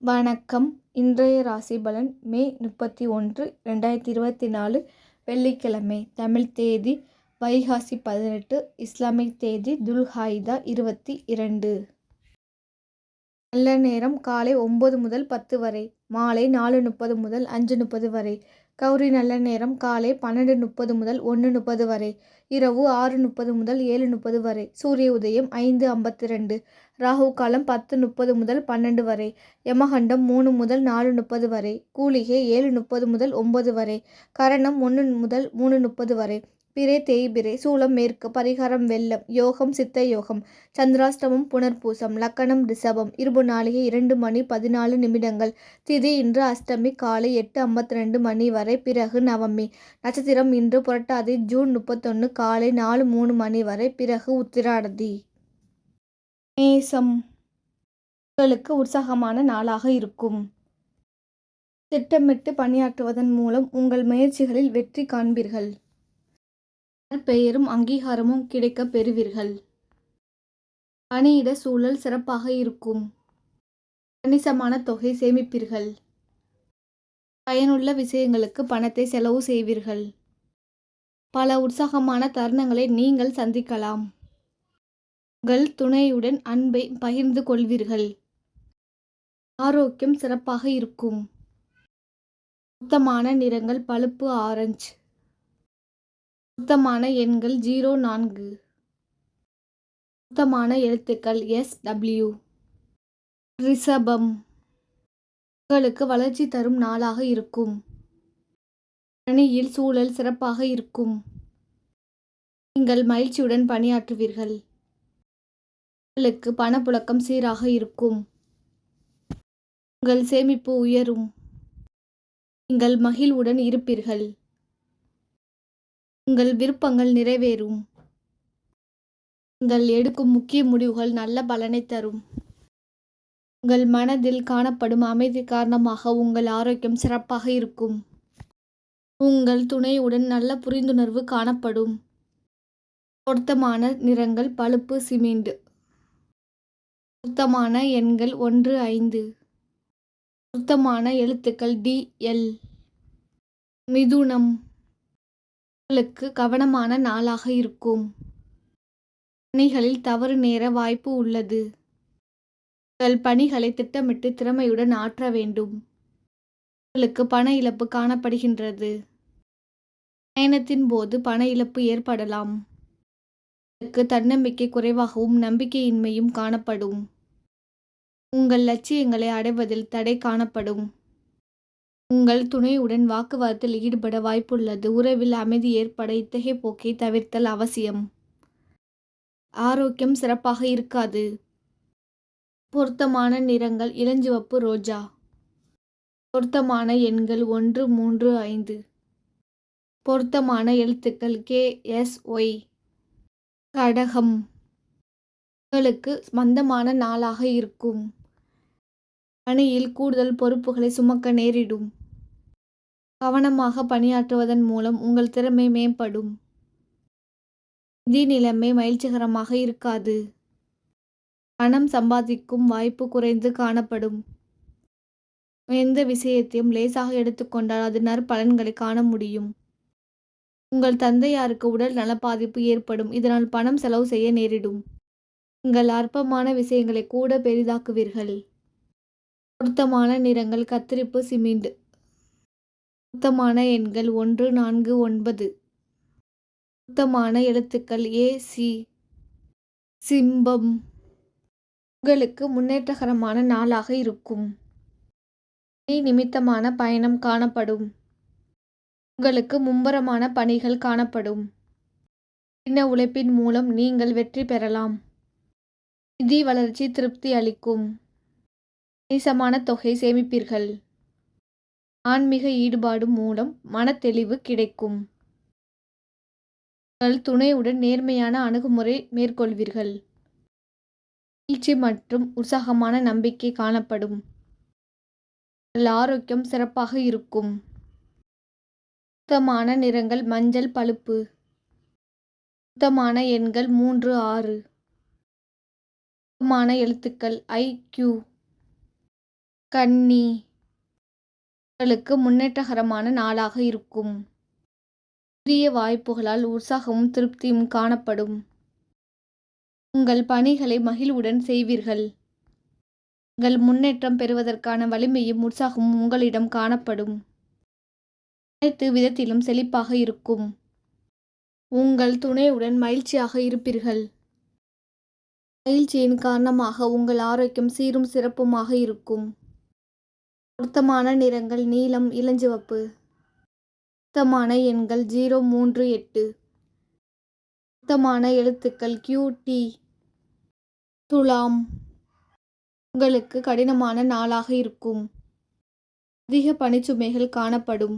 வணக்கம். இன்றைய ராசி பலன் மே 31, 2024 வெள்ளிக்கிழமை. தமிழ் தேதி வைகாசி 18, இஸ்லாமிக் தேதி துல்ஹைதா 22. நல்ல நேரம் காலை 9 முதல் 10 வரை, மாலை 4:30 முதல் 5:30 வரை. கௌரி நல்ல நேரம் காலை 12:30 முதல் 1:30 வரை, இரவு 6:30 முதல் 7:30 வரை. சூரிய உதயம் 5:52. ராகு காலம் 10:30 முதல் 12 வரை. யமகண்டம் 3 முதல் 4:30 வரை. கூலிகை 7:30 முதல் 9 வரை. கரணம் 1 முதல் 3:30 வரை. பிறை தேய்பிறை. சூலம் மேற்கு. பரிகாரம் வெள்ளம். யோகம் சித்த யோகம். சந்திராஷ்டமம் புனர்பூசம். லக்கணம் ரிஷபம். இருபு நாளிகை 2:14. திதி இன்று அஷ்டமி காலை 8:52 மணி வரை, பிறகு நவமி. நட்சத்திரம் இன்று புரட்டாதி ஜூன் 31 காலை 4:03 வரை, பிறகு உத்திராடதி. மேசம். உங்களுக்கு உற்சாகமான நாளாக இருக்கும். திட்டமிட்டு பணியாற்றுவதன் மூலம் உங்கள் முயற்சிகளில் வெற்றி காண்பீர்கள். பெயரும் அங்கீகாரமும் கிடைக்க பெறுவீர்கள். பணியிட சூழல் சிறப்பாக இருக்கும். கணிசமான தொகை சேமிப்பீர்கள். பயனுள்ள விஷயங்களுக்கு பணத்தை செலவு செய்வீர்கள். பல உற்சாகமான தருணங்களை நீங்கள் சந்திக்கலாம். உங்கள் துணையுடன் அன்பை பகிர்ந்து கொள்வீர்கள். ஆரோக்கியம் சிறப்பாக இருக்கும். சுத்தமான நிறங்கள் பழுப்பு ஆரஞ்சு. சுத்தமான எண்கள் 04. சுத்தமான எழுத்துக்கள் SW. ரிஷபம். உங்களுக்கு வளர்ச்சி தரும் நாளாக இருக்கும். பணியில் சூழல் சிறப்பாக இருக்கும். நீங்கள் மகிழ்ச்சியுடன் பணியாற்றுவீர்கள். உங்களுக்கு பணப்புழக்கம் சீராக இருக்கும். உங்கள் சேமிப்பு உயரும். நீங்கள் மகிழ்வுடன் இருப்பீர்கள். உங்கள் விருப்பங்கள் நிறைவேறும். நீங்கள் எடுக்கும் முக்கிய முடிவுகள் நல்ல பலனை தரும். உங்கள் மனதில் காணப்படும் அமைதி காரணமாக உங்கள் ஆரோக்கியம் சிறப்பாக இருக்கும். உங்கள் துணையுடன் நல்ல புரிந்துணர்வு காணப்படும். பொருத்தமான நிறங்கள் பழுப்பு சிமெண்ட். பொருத்தமான எண்கள் 1, 5. பொருத்தமான எழுத்துக்கள் DL. மிதுனம். உங்களுக்கு கவனமான நாளாக இருக்கும். பணிகளில் தவறு நேர வாய்ப்பு உள்ளது. உங்கள் பணிகளை திட்டமிட்டு திறமையுடன் ஆற்ற வேண்டும். உங்களுக்கு பண இழப்பு காணப்படுகின்றது. பயணத்தின் போது பண இழப்பு ஏற்படலாம். உங்களுக்கு தன்னம்பிக்கை குறைவாகவும் நம்பிக்கையின்மையும் காணப்படும். உங்கள் லட்சியங்களை அடைவதில் தடை காணப்படும். உங்கள் துணையுடன் வாக்குவாதத்தில் ஈடுபட வாய்ப்புள்ளது. உறவில் அமைதி ஏற்பட இத்தகைய போக்கை தவிர்த்தல் அவசியம். ஆரோக்கியம் சிறப்பாக இருக்காது. பொருத்தமான நிறங்கள் இளஞ்சிவப்பு ரோஜா. பொருத்தமான எண்கள் 1, 3, 5. பொருத்தமான எழுத்துக்கள் KSY. கடகம். உங்களுக்கு மந்தமான நாளாக இருக்கும். பணியில் கூடுதல் பொறுப்புகளை சுமக்க நேரிடும். கவனமாக பணியாற்றுவதன் மூலம் உங்கள் திறமை மேம்படும். நிதி நிலைமை மகிழ்ச்சிகரமாக இருக்காது. பணம் சம்பாதிக்கும் வாய்ப்பு குறைந்து காணப்படும். எந்த விஷயத்தையும் லேசாக எடுத்துக்கொண்டால் அது நற்பலன்களை காண முடியும். உங்கள் தந்தையாருக்கு உடல் நல பாதிப்பு ஏற்படும். இதனால் பணம் செலவு செய்ய நேரிடும். நீங்கள் அற்பமான விஷயங்களை கூட பெரிதாக்குவீர்கள். பொருத்தமான நிறங்கள் கத்திரிப்பு சிமெண்ட். பொருத்தமான எண்கள் 1, 4, 9. பொருத்தமான எழுத்துக்கள் AC. சிம்பம். உங்களுக்கு முன்னேற்றகரமான நாளாக இருக்கும். பணி நிமித்தமான பயணம் காணப்படும். உங்களுக்கு மும்முரமான பணிகள் காணப்படும். கடின உழைப்பின் மூலம் நீங்கள் வெற்றி பெறலாம். நிதி வளர்ச்சி திருப்தி அளிக்கும். கணிசமான தொகை சேமிப்பீர்கள். ஆன்மீக ஈடுபாடு மூலம் மனத்தெளிவு கிடைக்கும். உங்கள் துணையுடன் நேர்மையான அணுகுமுறை மேற்கொள்வீர்கள். மகிழ்ச்சி மற்றும் உற்சாகமான நம்பிக்கை காணப்படும். உங்கள் ஆரோக்கியம் சிறப்பாக இருக்கும். சுத்தமான நிறங்கள் மஞ்சள் பழுப்பு. சுத்தமான எண்கள் 3, 6. சுத்தமான எழுத்துக்கள் IQ. கன்னி, உங்களுக்கு முன்னேற்றகரமான நாளாக இருக்கும். புதிய வாய்ப்புகளால் உற்சாகமும் திருப்தியும் காணப்படும். உங்கள் பணிகளை மகிழ்வுடன் செய்வீர்கள். உங்கள் முன்னேற்றம் பெறுவதற்கான வலிமையும் உற்சாகமும் உங்களிடம் காணப்படும். அனைத்து விதத்திலும் செழிப்பாக இருக்கும். உங்கள் துணையுடன் மகிழ்ச்சியாக இருப்பீர்கள். மகிழ்ச்சியின் காரணமாக உங்கள் ஆரோக்கியம் சீரும் சிறப்புமாக இருக்கும். பொருத்தமான நிறங்கள் நீலம், இளஞ்சிவப்பு. பொருத்தமான எண்கள் 038. பொருத்தமான எழுத்துக்கள் QT. துலாம், உங்களுக்கு கடினமான நாளாக இருக்கும். அதிக பணிச்சுமைகள் காணப்படும்.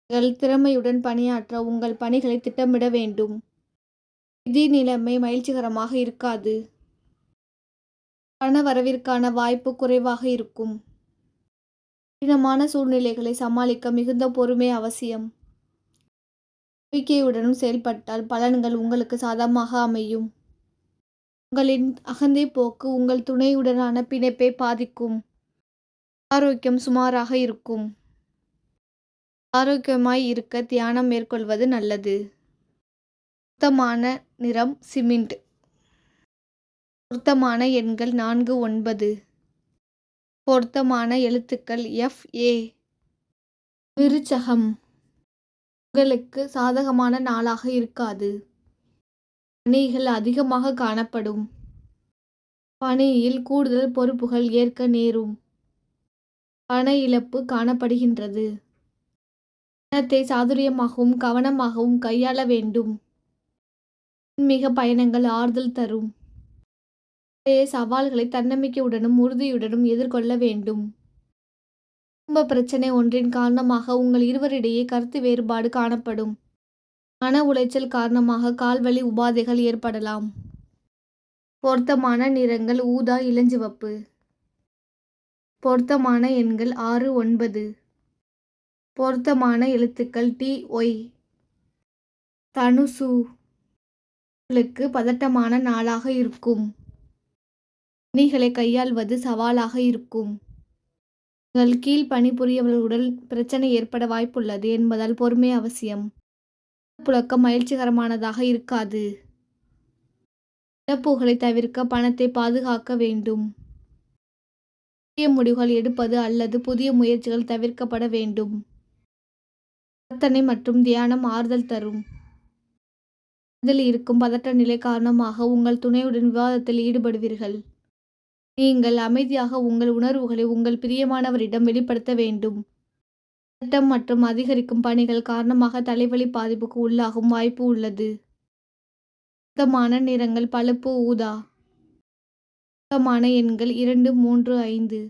உங்கள் திறமையுடன் பணியாற்ற உங்கள் பணிகளை திட்டமிட வேண்டும். நிதி நிலைமை மகிழ்ச்சிகரமாக இருக்காது. பண வரவிற்கான வாய்ப்பு குறைவாக இருக்கும். கடினமான சூழ்நிலைகளை சமாளிக்க மிகுந்த பொறுமை அவசியம். நம்பிக்கையுடனும் செயல்பட்டால் பலன்கள் உங்களுக்கு சாதகமாக அமையும். உங்களின் அகந்தை போக்கு உங்கள் துணையுடனான பிணைப்பை பாதிக்கும். ஆரோக்கியம் சுமாராக இருக்கும். ஆரோக்கியமாய் இருக்க தியானம் மேற்கொள்வது நல்லது. பொருத்தமான நிறம் சிமெண்ட். பொருத்தமான எண்கள் 49. பொருத்தமான எழுத்துக்கள் FA. விருச்சகம், உங்களுக்கு சாதகமான நாளாக இருக்காது. பணிகள் அதிகமாக காணப்படும். பணியில் கூடுதல் பொறுப்புகள் ஏற்க நேரும். பண இழப்பு காணப்படுகின்றது. பணத்தை சாதுரியமாகவும் கவனமாகவும் கையாள வேண்டும். மிக பயணங்கள் ஆறுதல் தரும். சவால்களை தன்னம்பிக்கையுடனும் உறுதியுடனும் எதிர்கொள்ள வேண்டும். குடும்ப பிரச்சனை ஒன்றின் காரணமாக உங்கள் இருவரிடையே கருத்து வேறுபாடு காணப்படும். மன உளைச்சல் காரணமாக கால்வலி உபாதைகள் ஏற்படலாம். பொருத்தமான நிறங்கள் ஊதா, இளஞ்சிவப்பு. பொருத்தமான எண்கள் 6, 9. பொருத்தமான எழுத்துக்கள் TY. தனுசு, உங்களுக்கு பதட்டமான நாளாக இருக்கும். பணிகளை கையாள்வது சவாலாக இருக்கும். உங்கள் கீழ் பணிபுரியவர்களுடன் பிரச்சனை ஏற்பட வாய்ப்புள்ளது என்பதால் பொறுமை அவசியம். புழக்கம் மகிழ்ச்சிகரமானதாக இருக்காது. இழப்புகளை தவிர்க்க பணத்தை பாதுகாக்க வேண்டும். புதிய முடிவுகள் எடுப்பது அல்லது புதிய முயற்சிகள் தவிர்க்கப்பட வேண்டும். பிரார்த்தனை மற்றும் தியானம் ஆறுதல் தரும். இதில் இருக்கும் பதட்ட நிலை காரணமாக உங்கள் துணையுடன் விவாதத்தில் ஈடுபடுவீர்கள். நீங்கள் அமைதியாக உங்கள் உணர்வுகளை உங்கள் பிரியமானவரிடம் வெளிப்படுத்த வேண்டும். பதட்டம் மற்றும் அதிகரிக்கும் பணிகள் காரணமாக தலைவலி பாதிப்புக்கு உள்ளாகும் வாய்ப்பு உள்ளது. பொருத்தமான நிறங்கள் பழுப்பு ஊதா. பொருத்தமான எண்கள் 2, 3, 5.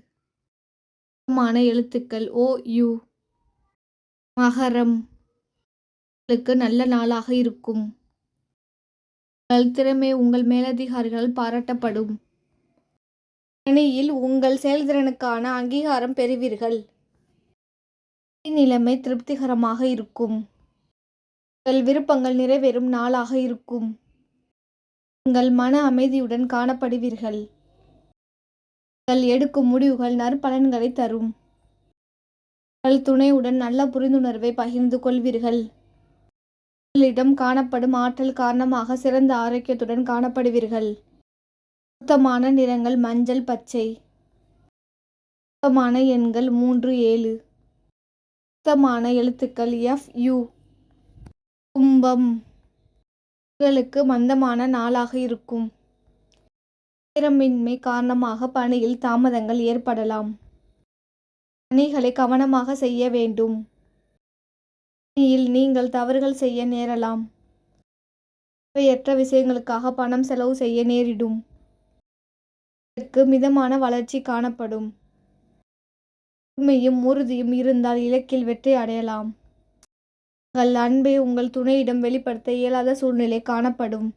பொருத்தமான எழுத்துக்கள் OU. மகரம், உங்களுக்கு நல்ல நாளாக இருக்கும். உங்கள் திறமை உங்கள் மேலதிகாரிகளால் பாராட்டப்படும். பணியில் உங்கள் செயல்திறனுக்கான அங்கீகாரம் பெறுவீர்கள். நிலைமை திருப்திகரமாக இருக்கும். உங்கள் விருப்பங்கள் நிறைவேறும் நாளாக இருக்கும். உங்கள் மன அமைதியுடன் காணப்படுவீர்கள். உங்கள் எடுக்கும் முடிவுகள் நற்பலன்களை தரும். உங்கள் துணையுடன் நல்ல புரிந்துணர்வை பகிர்ந்து கொள்வீர்கள். உங்களிடம் காணப்படும் ஆற்றல் காரணமாக சிறந்த ஆரோக்கியத்துடன் காணப்படுவீர்கள். பொருத்தமான நிறங்கள் மஞ்சள், பச்சை. பொருத்தமான எண்கள் 3, 7. பொருத்தமான எழுத்துக்கள் FU. கும்பம், உங்களுக்கு மந்தமான நாளாக இருக்கும். நேரமின்மை காரணமாக பணியில் தாமதங்கள் ஏற்படலாம். பணிகளை கவனமாக செய்ய வேண்டும். பணியில் நீங்கள் தவறுகள் செய்ய நேரலாம். தேவையற்ற விஷயங்களுக்காக பணம் செலவு செய்ய நேரிடும். இதற்கு மிதமான வளர்ச்சி காணப்படும். உண்மையும் உறுதியும் இருந்தால் இலக்கில் வெற்றி அடையலாம். உங்கள் அன்பை உங்கள் துணையிடம் வெளிப்படுத்த இயலாத சூழ்நிலை காணப்படும்.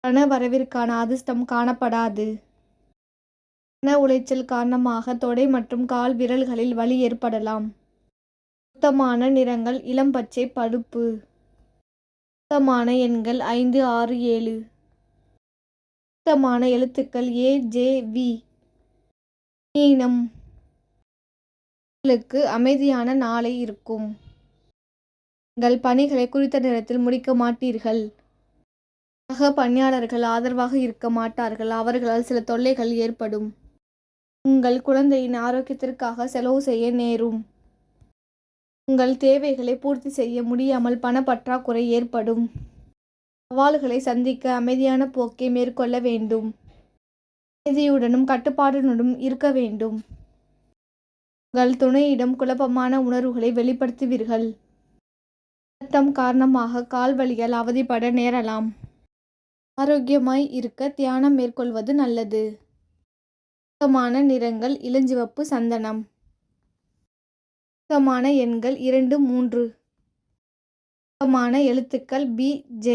பண வரவிற்கான அதிர்ஷ்டம் காணப்படாது. மன உளைச்சல் காரணமாக தொடை மற்றும் கால் விரல்களில் வலி ஏற்படலாம். பொருத்தமான நிறங்கள் இளம் பச்சை, பழுப்பு. பொருத்தமான எண்கள் 5, 6, 7. பொருத்தமான எழுத்துக்கள் AJV. மீனம். உங்களுக்கு அமைதியான நாளை இருக்கும். நீங்கள் பணிகளை குறித்த நேரத்தில் முடிக்க மாட்டீர்கள். சக பணியாளர்கள் ஆதரவாக இருக்க மாட்டார்கள். அவர்களால் சில தொல்லைகள் ஏற்படும். உங்கள் குழந்தையின் ஆரோக்கியத்திற்காக செலவு செய்ய நேரும். உங்கள் தேவைகளை பூர்த்தி செய்ய முடியாமல் பணப்பற்றாக்குறை ஏற்படும். சவால்களை சந்திக்க அமைதியான போக்கை மேற்கொள்ள வேண்டும். அமைதியுடனும் கட்டுப்பாடுடனும் இருக்க வேண்டும். உங்கள் துணையிடம் குழப்பமான உணர்வுகளை வெளிப்படுத்துவீர்கள். அழுத்தம் காரணமாக கால் வலியால் அவதிப்பட நேரலாம். ஆரோக்கியமாய் இருக்க தியானம் மேற்கொள்வது நல்லது. சுத்தமான நிறங்கள் இளஞ்சிவப்பு, சந்தனம். சுத்தமான எண்கள் 2, 3. சுத்தமான எழுத்துக்கள் B, J.